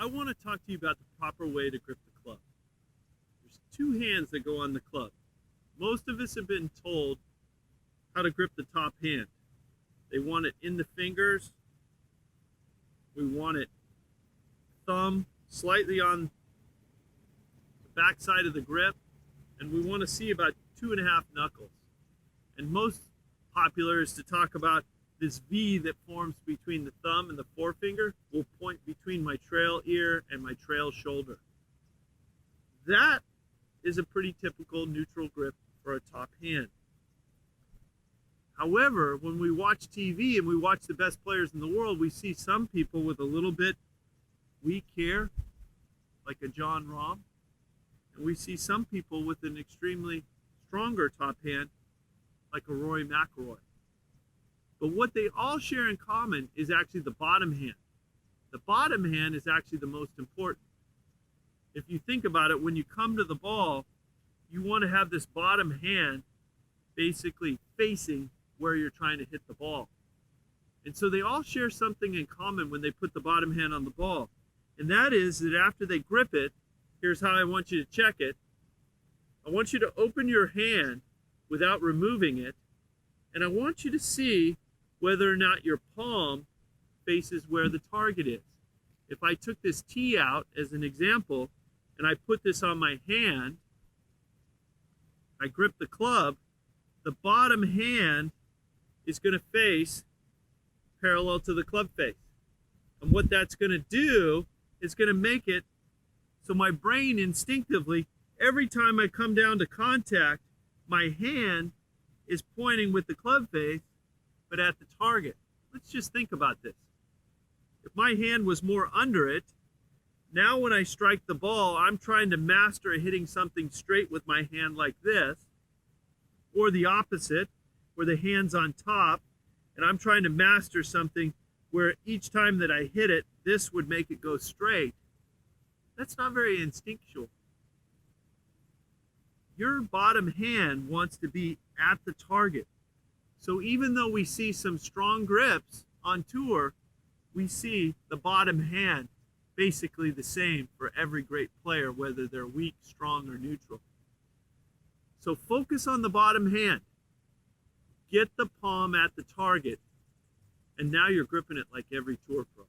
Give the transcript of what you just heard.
I want to talk to you about the proper way to grip the club. There's two hands that go on the club. Most of us have been told how to grip the top hand. They want it in the fingers. We want it thumb slightly on the back side of the grip, and we want to see about 2.5 knuckles. And most popular is to talk about this V that forms between the thumb and the forefinger will point between my trail ear and my trail shoulder. That is a pretty typical neutral grip for a top hand. However, when we watch TV and we watch the best players in the world, we see some people with a little bit weak here, like a Jon Rahm, and we see some people with an extremely stronger top hand, like a Rory McIlroy. But what they all share in common is actually the bottom hand. The bottom hand is actually the most important. If you think about it, when you come to the ball, you want to have this bottom hand basically facing where you're trying to hit the ball. And so they all share something in common when they put the bottom hand on the ball. And that is that after they grip it, here's how I want you to check it. I want you to open your hand without removing it. And I want you to see whether or not your palm faces where the target is. If I took this tee out as an example, and I put this on my hand, I grip the club, the bottom hand is going to face parallel to the club face. And what that's going to do is going to make it so my brain instinctively, every time I come down to contact, my hand is pointing with the club face, but at the target. Let's just think about this. If my hand was more under it, now when I strike the ball, I'm trying to master hitting something straight with my hand like this, or the opposite, where the hand's on top, and I'm trying to master something where each time that I hit it, this would make it go straight. That's not very instinctual. Your bottom hand wants to be at the target. So even though we see some strong grips on tour, we see the bottom hand basically the same for every great player, whether they're weak, strong, or neutral. So focus on the bottom hand. Get the palm at the target, and now you're gripping it like every tour pro.